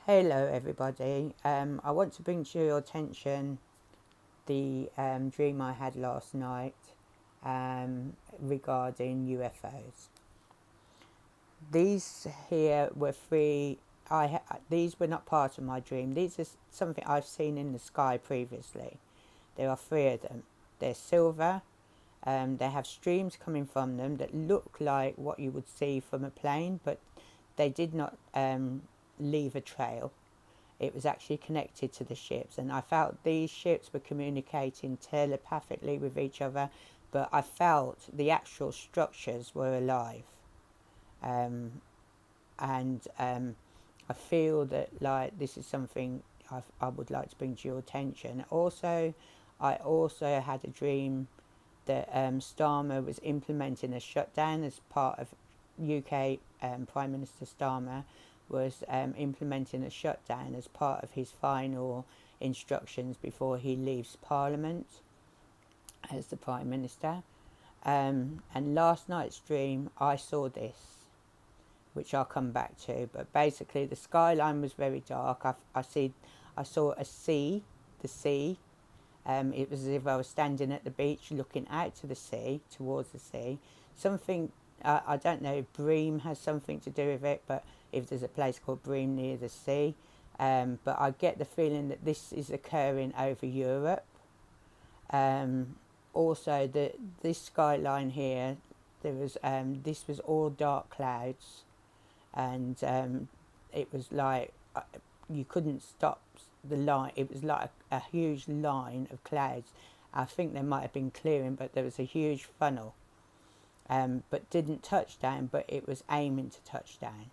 Hello everybody. I want to bring to your attention the dream I had last night regarding UFOs. These here were three. These were not part of my dream. These are something I've seen in the sky previously. There are three of them. They're silver. They have streams coming from them that look like what you would see from a plane, but they did not leave a trail. It was actually connected to the ships, and I felt these ships were communicating telepathically with each other, but I felt the actual structures were alive. Um, and I feel that like this is something I would like to bring to your attention. Also, I also had a dream that Starmer was implementing a shutdown as part of UK Prime Minister Starmer was implementing a shutdown as part of his final instructions before he leaves Parliament as the Prime Minister. And last night's dream, I saw this, which I'll come back to. But basically, the skyline was very dark. I saw a sea, the sea. It was as if I was standing at the beach looking out to the sea, towards the sea. Something, I don't know if Bream has something to do with it, but if there's a place called Bream near the sea. But I get the feeling that this is occurring over Europe. Also, this skyline here, this was all dark clouds, and it was like you couldn't stop the line. It was like a huge line of clouds. I think there might have been clearing, but there was a huge funnel, but didn't touch down, but it was aiming to touch down,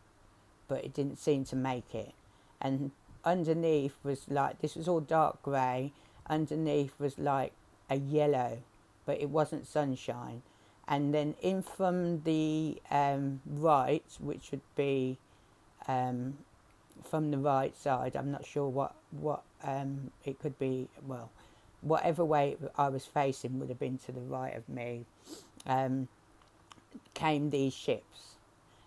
but it didn't seem to make it. And underneath was like, this was all dark grey, underneath was like a yellow, but it wasn't sunshine. And then in from the right, which would be from the right side, I'm not sure what it could be, well, whatever way I was facing would have been to the right of me, came these ships.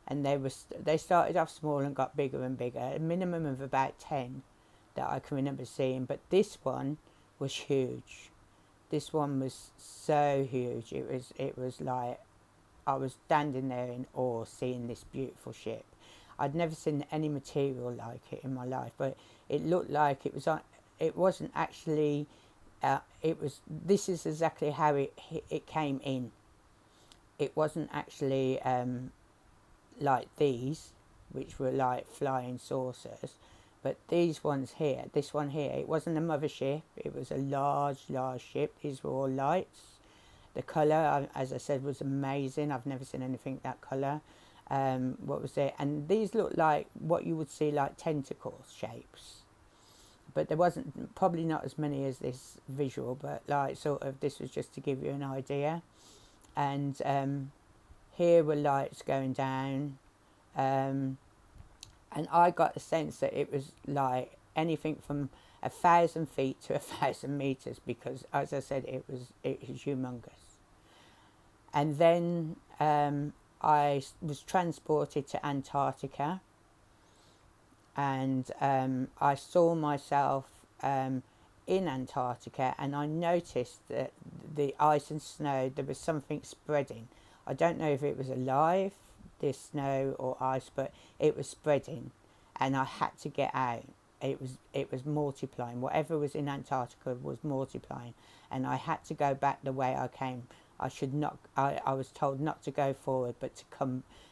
And they started off small and got bigger and bigger, a minimum of about 10 that I can remember seeing. But this one was huge. This one was so huge. It was like I was standing there in awe seeing this beautiful ship. I'd never seen any material like it in my life, but it looked like it was on. It wasn't actually. It was. This is exactly how it came in. It wasn't actually like these, which were like flying saucers, but these ones here, this one here, it wasn't a mothership. It was a large ship. These were all lights. The colour, as I said, was amazing. I've never seen anything that colour. What was it? And these looked like what you would see like tentacle shapes, but there wasn't, probably not as many as this visual, but like sort of, this was just to give you an idea. And here were lights going down, and I got the sense that it was like anything from 1,000 feet to 1,000 meters, because as I said, it was humongous. And then I was transported to Antarctica, and I saw myself in Antarctica, and I noticed that the ice and snow, there was something spreading. I don't know if it was alive, this snow or ice, but it was spreading, and I had to get out. It was multiplying. Whatever was in Antarctica was multiplying, and I had to go back the way I came. I should not. I was told not to go forward, but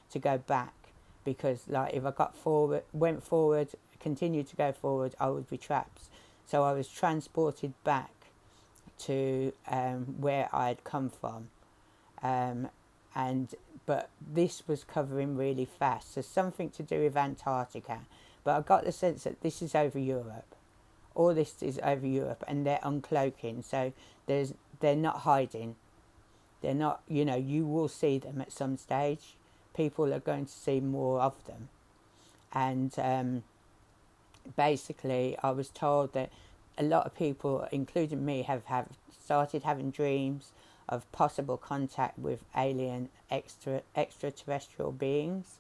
to go back, because like if I went forward, continued to go forward, I would be trapped. So I was transported back to where I had come from, but this was covering really fast. So something to do with Antarctica, but I got the sense that this is over Europe. All this is over Europe, and they're uncloaking. So they're not hiding. They're not, you will see them at some stage. People are going to see more of them. And basically, I was told that a lot of people, including me, have started having dreams of possible contact with alien extraterrestrial beings.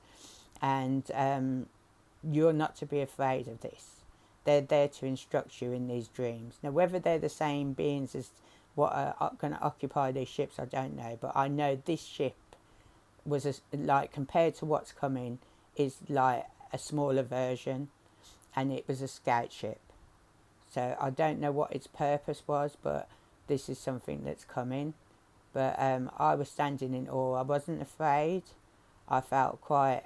And you're not to be afraid of this. They're there to instruct you in these dreams. Now, whether they're the same beings as what are going to occupy these ships, I don't know. But I know this ship was like, compared to what's coming, is like a smaller version, and it was a scout ship. So I don't know what its purpose was, but this is something that's coming. But I was standing in awe. I wasn't afraid. I felt quite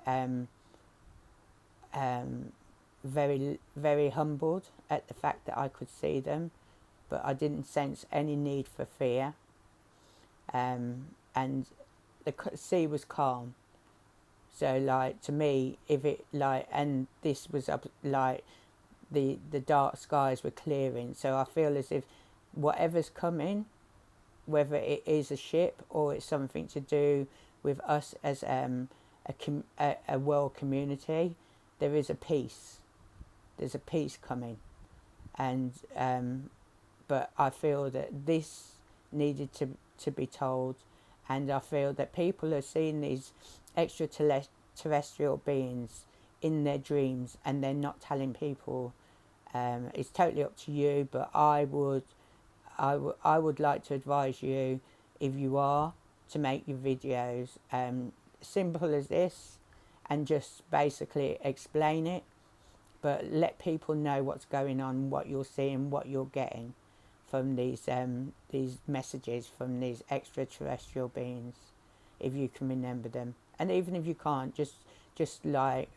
very, very humbled at the fact that I could see them, but I didn't sense any need for fear. And the sea was calm. So, like, to me, if it, like, and this was up, like, the dark skies were clearing. So I feel as if whatever's coming, whether it is a ship or it's something to do with us as a world community, there is a peace. There's a peace coming. And but I feel that this needed to be told, and I feel that people are seeing these extraterrestrial beings in their dreams and they're not telling people. It's totally up to you, but I would like to advise you, if you are, to make your videos simple as this, and just basically explain it, but let people know what's going on, what you're seeing, what you're getting from these messages from these extraterrestrial beings, if you can remember them. And even if you can't, just like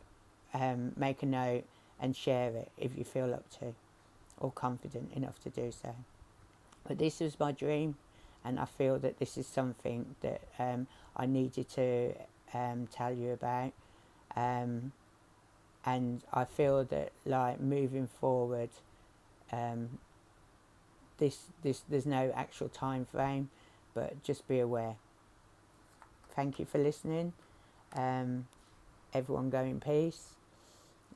make a note and share it if you feel up to, or confident enough to do so. But this was my dream, and I feel that this is something that I needed to tell you about. And I feel that, like, moving forward, there's no actual time frame, but just be aware. Thank you for listening. Everyone go in peace,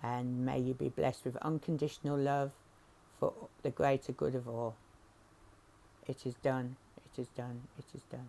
and may you be blessed with unconditional love for the greater good of all. It is done. It is done. It is done.